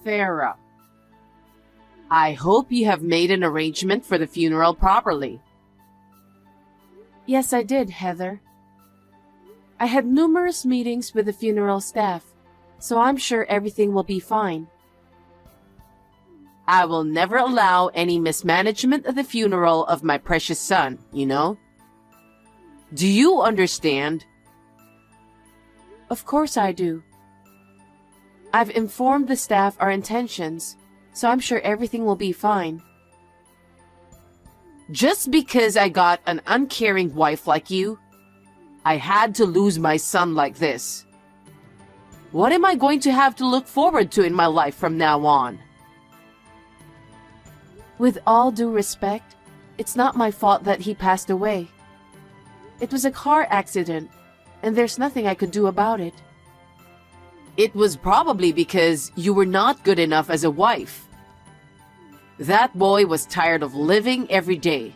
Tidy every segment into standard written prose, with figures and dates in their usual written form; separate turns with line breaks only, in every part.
Farah, I hope you have made an arrangement for the funeral properly.
Yes, I did, Heather. I had numerous meetings with the funeral staff, so I'm sure everything will be fine.
I will never allow any mismanagement of the funeral of my precious son, you know? Do you understand?
Of course I do. I've informed the staff our intentions, so I'm sure everything will be fine.
Just because I got an uncaring wife like you, I had to lose my son like this. What am I going to have to look forward to in my life from now on?
With all due respect, it's not my fault that he passed away. It was a car accident, and there's nothing I could do about it.
It was probably because you were not good enough as a wife. That boy was tired of living every day.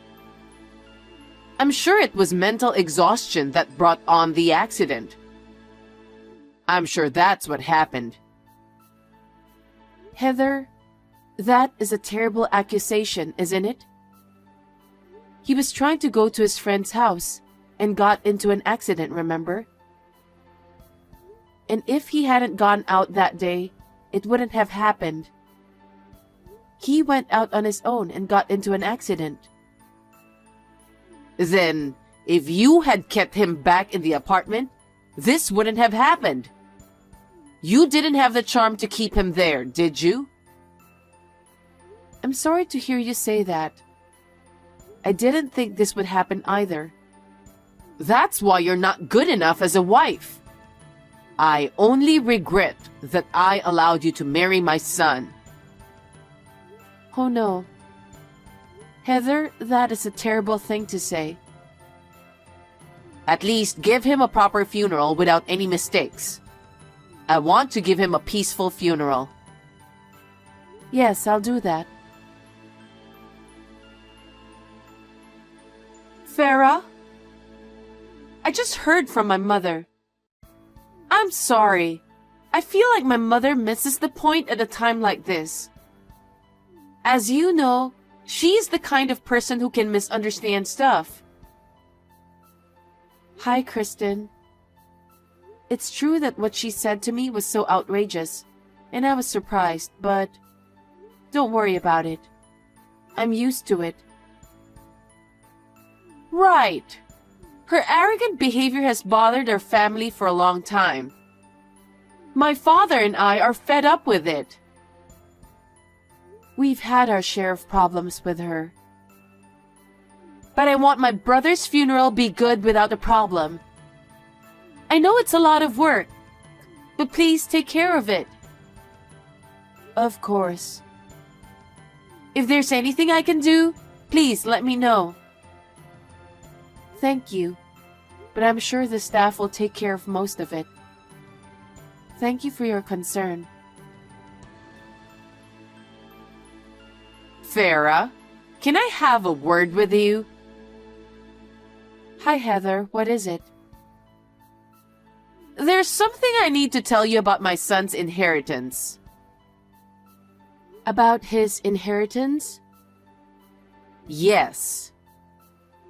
I'm sure it was mental exhaustion that brought on the accident. I'm sure that's what happened.
Heather, that is a terrible accusation, isn't it? He was trying to go to his friend's house and got into an accident, remember? And if he hadn't gone out that day, it wouldn't have happened. He went out on his own and got into an accident.
Then, if you had kept him back in the apartment, this wouldn't have happened. You didn't have the charm to keep him there, did you?
I'm sorry to hear you say that. I didn't think this would happen either.
That's why you're not good enough as a wife. I only regret that I allowed you to marry my son.
Oh no. Heather, that is a terrible thing to say.
At least give him a proper funeral without any mistakes. I want to give him a peaceful funeral.
Yes, I'll do that. Farah? I just heard from my mother. I'm sorry. I feel like my mother misses the point at a time like this. As you know, she's the kind of person who can misunderstand stuff. Hi, Kristen. It's true that what she said to me was so outrageous, and I was surprised, but don't worry about it. I'm used to it. Right. Her arrogant behavior has bothered our family for a long time. My father and I are fed up with it. We've had our share of problems with her. But I want my brother's funeral be good without a problem. I know it's a lot of work, but please take care of it. Of course. If there's anything I can do, please let me know. Thank you, but I'm sure the staff will take care of most of it. Thank you for your concern.
Farah, can I have a word with you?
Hi, Heather. What is it?
There's something I need to tell you about my son's inheritance.
About his inheritance?
Yes.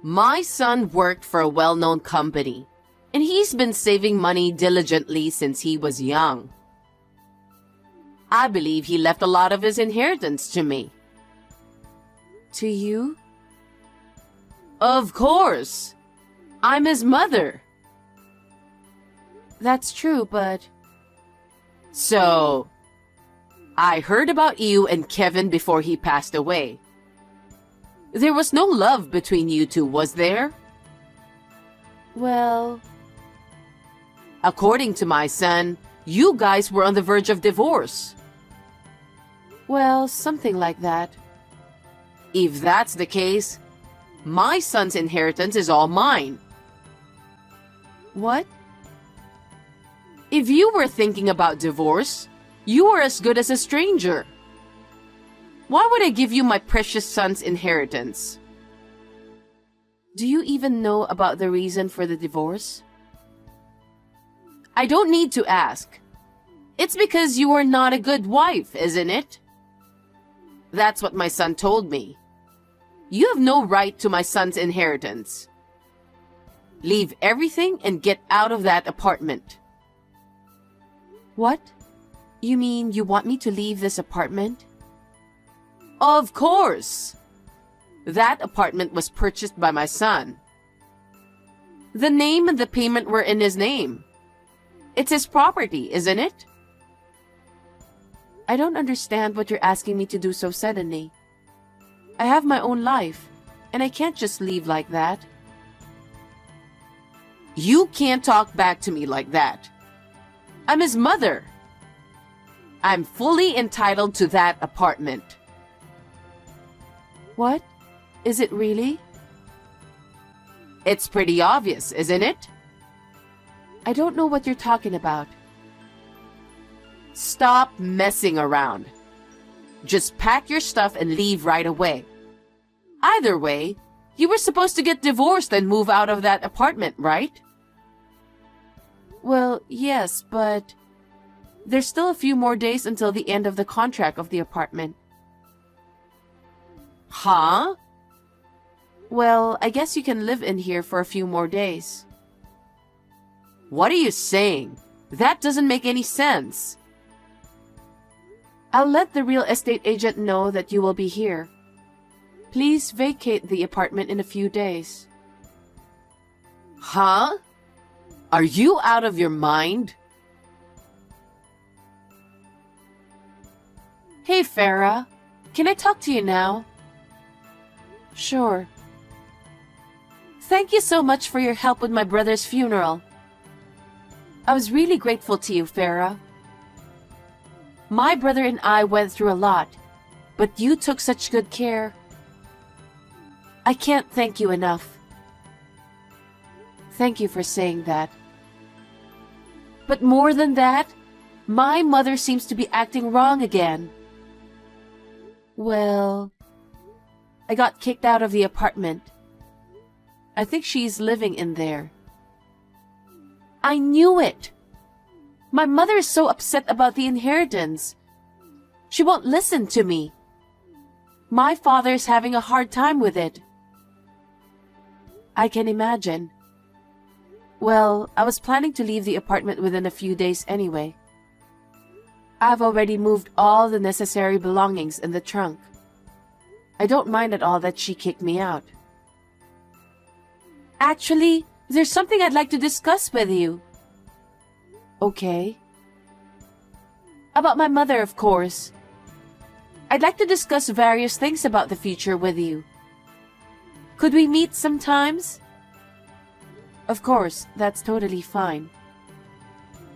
My son worked for a well-known company, and he's been saving money diligently since he was young. I believe he left a lot of his inheritance to me.
To you?
Of course. I'm his mother.
That's true, but...
So, I heard about you and Kevin before he passed away. There was no love between you two, was there?
Well...
According to my son, you guys were on the verge of divorce.
Well, something like that.
If that's the case, my son's inheritance is all mine.
What?
If you were thinking about divorce, you are as good as a stranger. Why would I give you my precious son's inheritance?
Do you even know about the reason for the divorce?
I don't need to ask. It's because you are not a good wife, isn't it? That's what my son told me. You have no right to my son's inheritance. Leave everything and get out of that apartment.
What? You mean you want me to leave this apartment?
Of course. That apartment was purchased by my son. The name and the payment were in his name. It's his property, isn't it?
I don't understand what you're asking me to do so suddenly. I have my own life, and I can't just leave like that.
You can't talk back to me like that. I'm his mother. I'm fully entitled to that apartment.
What? Is it really?
It's pretty obvious, isn't it?
I don't know what you're talking about.
Stop messing around. Just pack your stuff and leave right away. Either way, you were supposed to get divorced and move out of that apartment, right?
Well, yes, but there's still a few more days until the end of the contract of the apartment.
Huh?
Well, I guess you can live in here for a few more days.
What are you saying? That doesn't make any sense.
I'll let the real estate agent know that you will be here. Please vacate the apartment in a few days.
Huh? Are you out of your mind?
Hey, Farah. Can I talk to you now? Sure. Thank you so much for your help with my brother's funeral. I was really grateful to you, Farah. My brother and I went through a lot, but you took such good care. I can't thank you enough. Thank you for saying that. But more than that, my mother seems to be acting wrong again. Well, I got kicked out of the apartment. I think she's living in there. I knew it! My mother is so upset about the inheritance. She won't listen to me. My father's having a hard time with it. I can imagine. Well, I was planning to leave the apartment within a few days anyway. I've already moved all the necessary belongings in the trunk. I don't mind at all that she kicked me out. Actually, there's something I'd like to discuss with you. Okay. About my mother, of course. I'd like to discuss various things about the future with you. Could we meet sometimes? Of course, that's totally fine.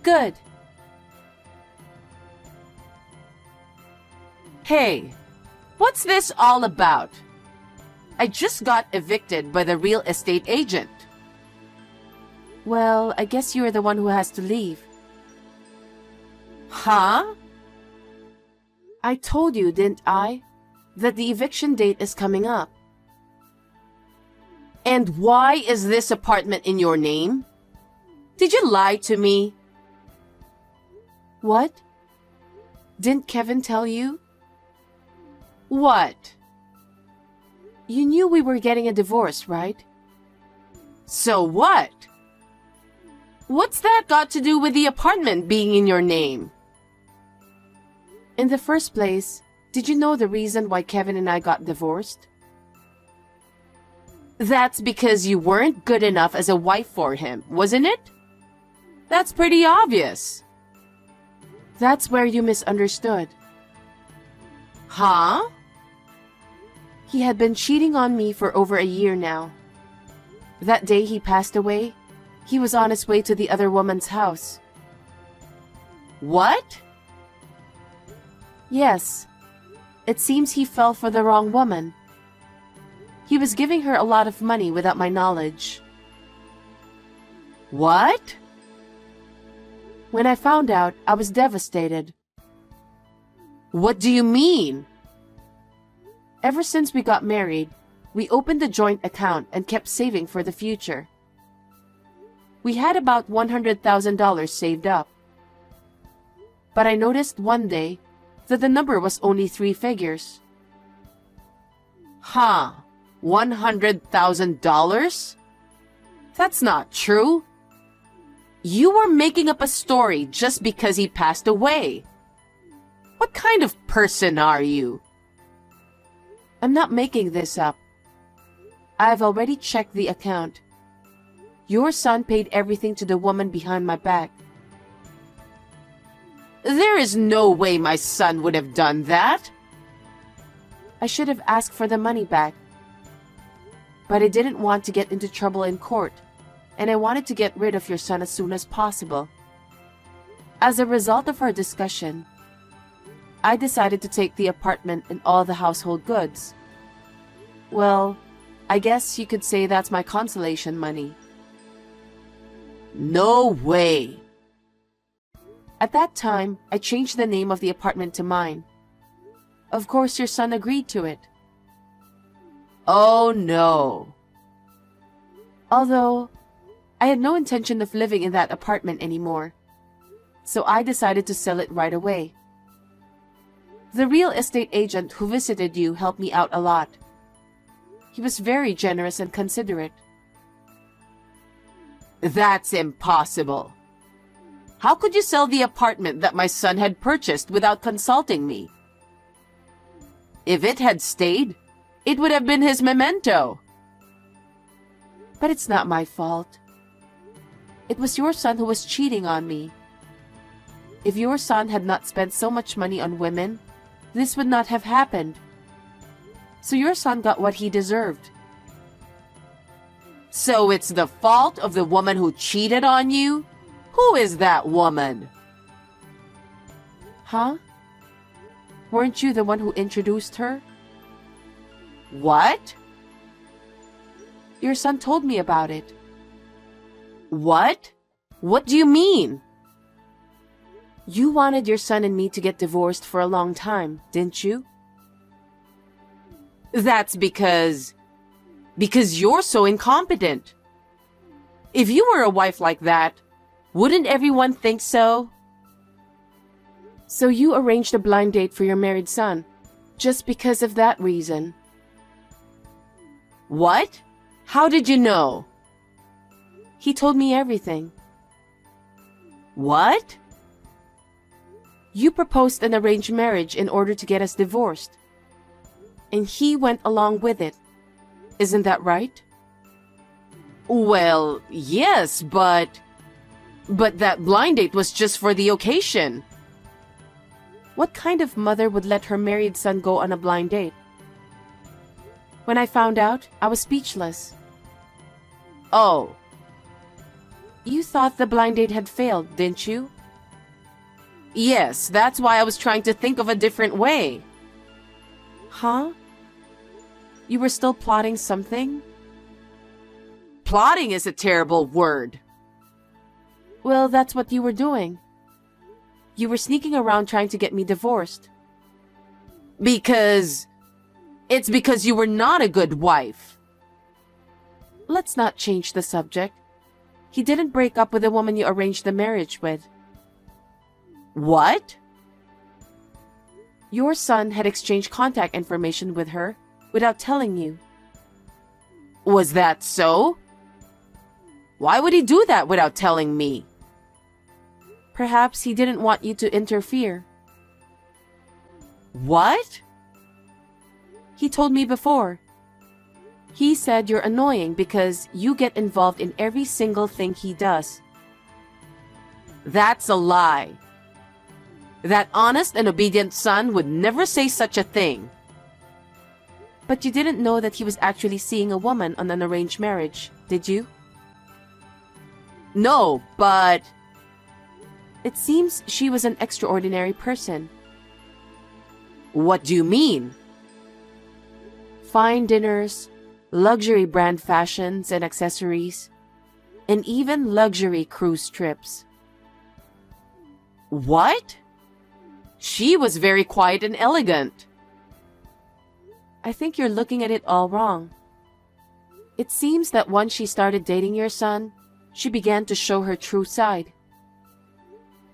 Good.
Hey, what's this all about? I just got evicted by the real estate agent.
Well, I guess you're the one who has to leave.
Huh?
I told you, didn't I, that the eviction date is coming up.
And why is this apartment in your name? Did you lie to me?
What? Didn't Kevin tell you?
What?
You knew we were getting a divorce, right?
So what? What's that got to do with the apartment being in your name?
In the first place, did you know the reason why Kevin and I got divorced?
That's because you weren't good enough as a wife for him, wasn't it? That's pretty obvious.
That's where you misunderstood.
Huh?
He had been cheating on me for over a year now. That day he passed away, he was on his way to the other woman's house.
What?
Yes. It seems he fell for the wrong woman. He was giving her a lot of money without my knowledge.
What?
When I found out, I was devastated.
What do you mean?
Ever since we got married, we opened a joint account and kept saving for the future. We had about $100,000 saved up. But I noticed one day that the number was only 3 figures.
Huh. $100,000? That's not true. You were making up a story just because he passed away. What kind of person are you?
I'm not making this up. I've already checked the account. Your son paid everything to the woman behind my back.
There is no way my son would have done that.
I should have asked for the money back. But I didn't want to get into trouble in court, and I wanted to get rid of your son as soon as possible. As a result of our discussion, I decided to take the apartment and all the household goods. Well, I guess you could say that's my consolation money.
No way.
At that time, I changed the name of the apartment to mine. Of course, your son agreed to it.
Oh no.
Although, I had no intention of living in that apartment anymore, so I decided to sell it right away. The real estate agent who visited you helped me out a lot. He was very generous and considerate.
That's impossible. How could you sell the apartment that my son had purchased without consulting me? If it had stayed, it would have been his memento.
But it's not my fault. It was your son who was cheating on me. If your son had not spent so much money on women, this would not have happened. So your son got what he deserved.
So it's the fault of the woman who cheated on you? Who is that woman?
Huh? Weren't you the one who introduced her?
What?
Your son told me about it.
What? What do you mean?
You wanted your son and me to get divorced for a long time, didn't you?
That's because you're so incompetent. If you were a wife like that, wouldn't everyone think so?
So you arranged a blind date for your married son, just because of that reason.
What? How did you know?
He told me everything.
What?
You proposed an arranged marriage in order to get us divorced. And he went along with it. Isn't that right?
Well, yes, but that blind date was just for the occasion.
What kind of mother would let her married son go on a blind date? When I found out, I was speechless.
Oh.
You thought the blind date had failed, didn't you?
Yes, that's why I was trying to think of a different way.
Huh? You were still plotting something?
Plotting is a terrible word.
Well, that's what you were doing. You were sneaking around trying to get me divorced.
It's because you were not a good wife.
Let's not change the subject. He didn't break up with the woman you arranged the marriage with.
What?
Your son had exchanged contact information with her without telling you.
Was that so? Why would he do that without telling me?
Perhaps he didn't want you to interfere.
What?
He told me before. He said you're annoying because you get involved in every single thing he does.
That's a lie. That honest and obedient son would never say such a thing.
But you didn't know that he was actually seeing a woman on an arranged marriage, did you?
No, but...
It seems she was an extraordinary person.
What do you mean?
Fine dinners, luxury brand fashions and accessories, and even luxury cruise trips.
What? She was very quiet and elegant.
I think you're looking at it all wrong. It seems that once she started dating your son, she began to show her true side.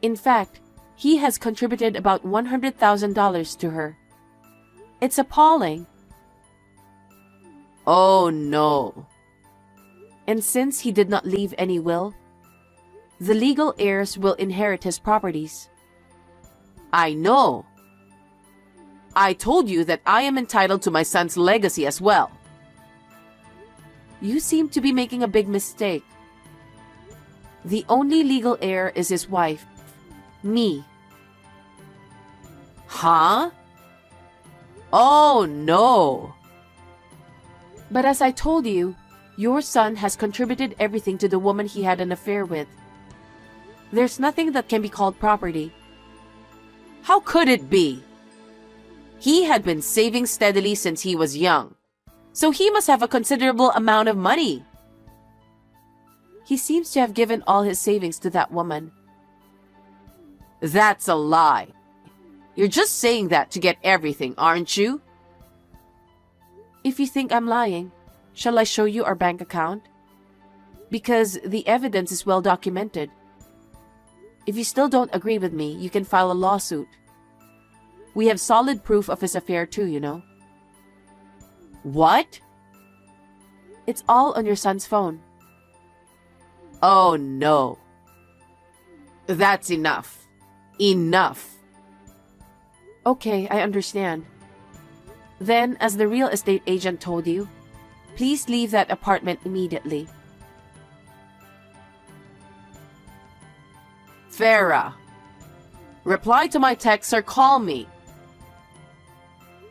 In fact, He has contributed about $100,000 to her. It's appalling.
Oh no.
And since he did not leave any will, the legal heirs will inherit his properties.
I know. I told you that I am entitled to my son's legacy as well.
You seem to be making a big mistake. The only legal heir is his wife, me.
Huh? Oh no.
But as I told you, your son has contributed everything to the woman he had an affair with. There's nothing that can be called property.
How could it be? He had been saving steadily since he was young, so he must have a considerable amount of money.
He seems to have given all his savings to that woman.
That's a lie. You're just saying that to get everything, aren't you?
If you think I'm lying, shall I show you our bank account? Because the evidence is well documented. If you still don't agree with me, you can file a lawsuit. We have solid proof of his affair too, you know.
What?
It's all on your son's phone.
Oh no. That's enough. Enough.
Okay, I understand. Then, as the real estate agent told you, please leave that apartment immediately.
Farah, reply to my text or call me.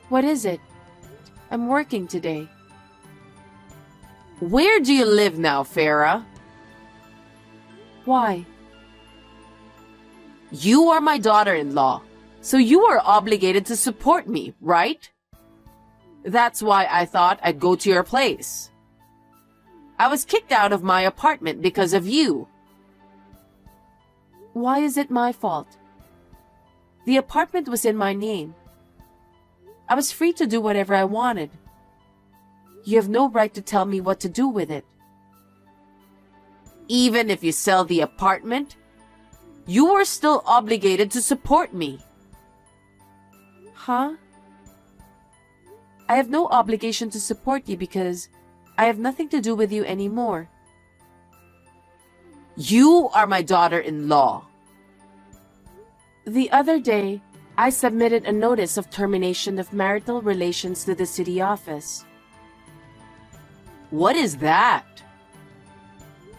What is it? I'm working today.
Where do you live now, Farah?
Why?
You are my daughter-in-law, so you are obligated to support me, right? That's why I thought I'd go to your place. I was kicked out of my apartment because of you.
Why is it my fault? The apartment was in my name. I was free to do whatever I wanted. You have no right to tell me what to do with it.
Even if you sell the apartment, you are still obligated to support me.
Huh? I have no obligation to support you because I have nothing to do with you anymore.
You are my daughter-in-law.
The other day, I submitted a notice of termination of marital relations to the city office.
What is that?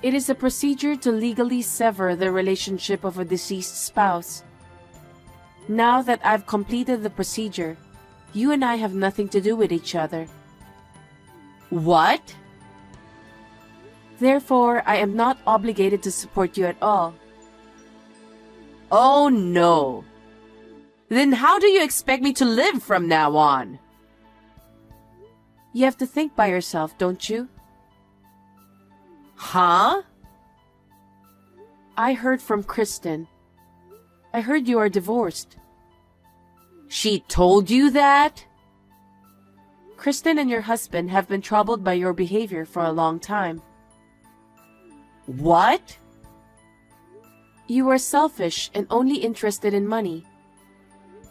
It is a procedure to legally sever the relationship of a deceased spouse. Now that I've completed the procedure, you and I have nothing to do with each other.
What?
Therefore, I am not obligated to support you at all.
Oh no. Then how do you expect me to live from now on?
You have to think by yourself, don't you?
Huh?
I heard from Kristen. I heard you are divorced.
She told you that?
Kristen and your husband have been troubled by your behavior for a long time.
What?
You are selfish and only interested in money.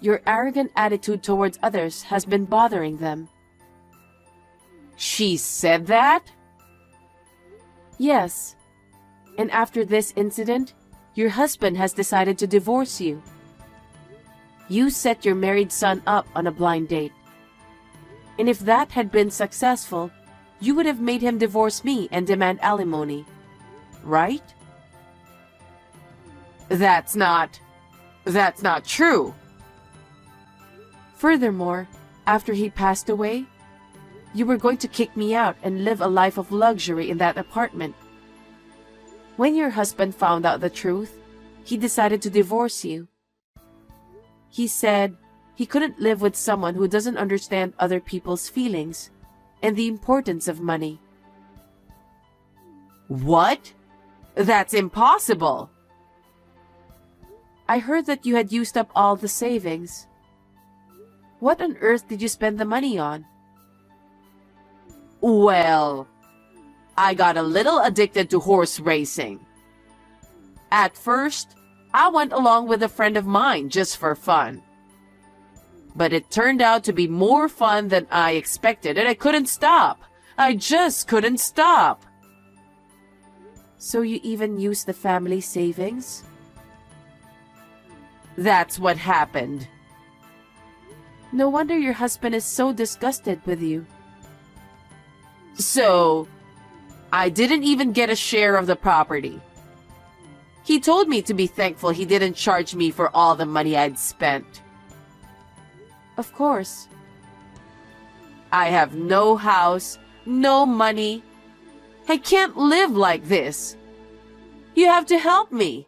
Your arrogant attitude towards others has been bothering them.
She said that?
Yes. And after this incident, your husband has decided to divorce you. You set your married son up on a blind date. And if that had been successful, you would have made him divorce me and demand alimony. Right?
That's not true.
Furthermore, after he passed away, you were going to kick me out and live a life of luxury in that apartment. When your husband found out the truth, he decided to divorce you. He said he couldn't live with someone who doesn't understand other people's feelings and the importance of money.
What? That's impossible.
I heard that you had used up all the savings. What on earth did you spend the money on?
Well, I got a little addicted to horse racing. At first, I went along with a friend of mine just for fun. But it turned out to be more fun than I expected, and I couldn't stop. I just couldn't stop.
So you even used the family savings?
That's what happened.
No wonder your husband is so disgusted with you.
So, I didn't even get a share of the property. He told me to be thankful he didn't charge me for all the money I'd spent.
Of course.
I have no house, no money. I can't live like this. You have to help me.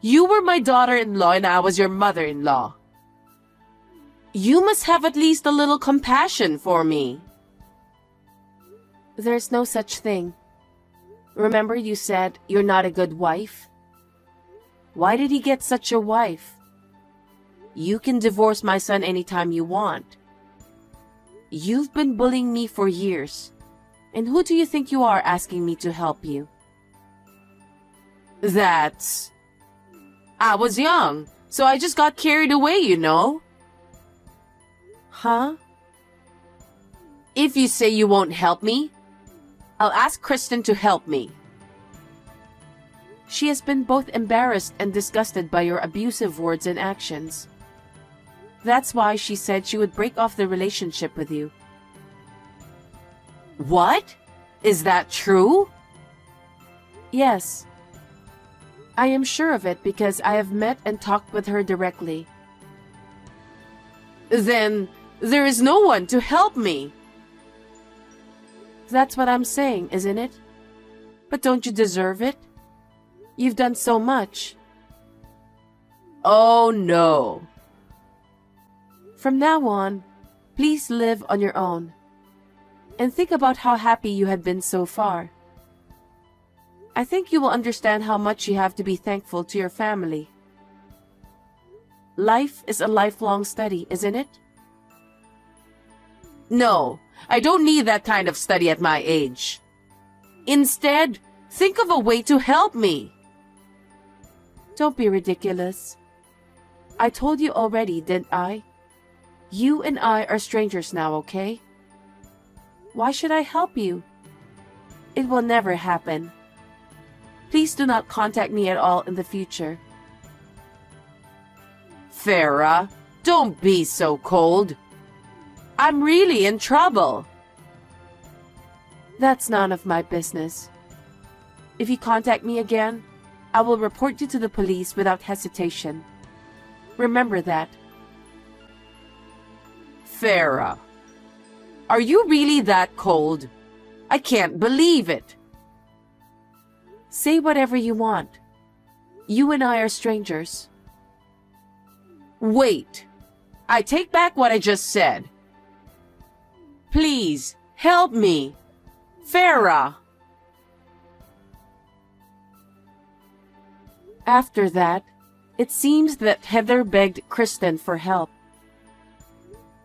You were my daughter-in-law and I was your mother-in-law. You must have at least a little compassion for me.
There's no such thing. Remember you said you're not a good wife? Why did he get such a wife? You can divorce my son anytime you want. You've been bullying me for years. And who do you think you are asking me to help you?
I was young, so I just got carried away, you know.
Huh?
If you say you won't help me, I'll ask Kristen to help me.
She has been both embarrassed and disgusted by your abusive words and actions. That's why she said she would break off the relationship with you.
What? Is that true?
Yes. I am sure of it because I have met and talked with her directly.
Then there is no one to help me.
That's what I'm saying, isn't it? But don't you deserve it? You've done so much.
Oh no.
From now on, please live on your own. And think about how happy you had been so far. I think you will understand how much you have to be thankful to your family. Life is a lifelong study, isn't it?
No, I don't need that kind of study at my age. Instead, think of a way to help me.
Don't be ridiculous. I told you already, didn't I? You and I are strangers now, okay? Why should I help you? It will never happen. Please do not contact me at all in the future.
Farah, don't be so cold. I'm really in trouble.
That's none of my business. If you contact me again, I will report you to the police without hesitation. Remember that.
Farah, are you really that cold? I can't believe it.
Say whatever you want. You and I are strangers.
Wait. I take back what I just said. Please, help me. Farah.
After that, it seems that Heather begged Kristen for help.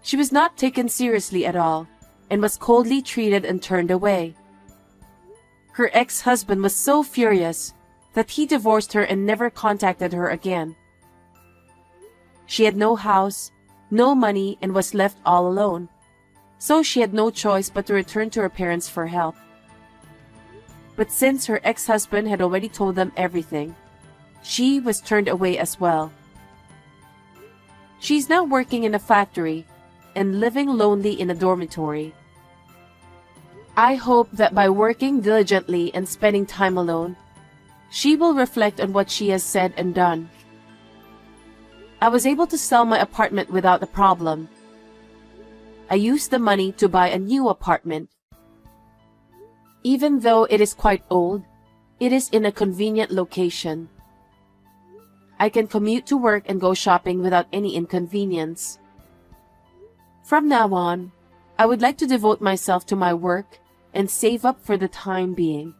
She was not taken seriously at all and was coldly treated and turned away. Her ex-husband was so furious that he divorced her and never contacted her again. She had no house, no money, and was left all alone. So she had no choice but to return to her parents for help. But since her ex-husband had already told them everything, she was turned away as well. She's now working in a factory and living lonely in a dormitory. I hope that by working diligently and spending time alone, she will reflect on what she has said and done. I was able to sell my apartment without a problem. I used the money to buy a new apartment. Even though it is quite old, it is in a convenient location. I can commute to work and go shopping without any inconvenience. From now on, I would like to devote myself to my work and save up for the time being.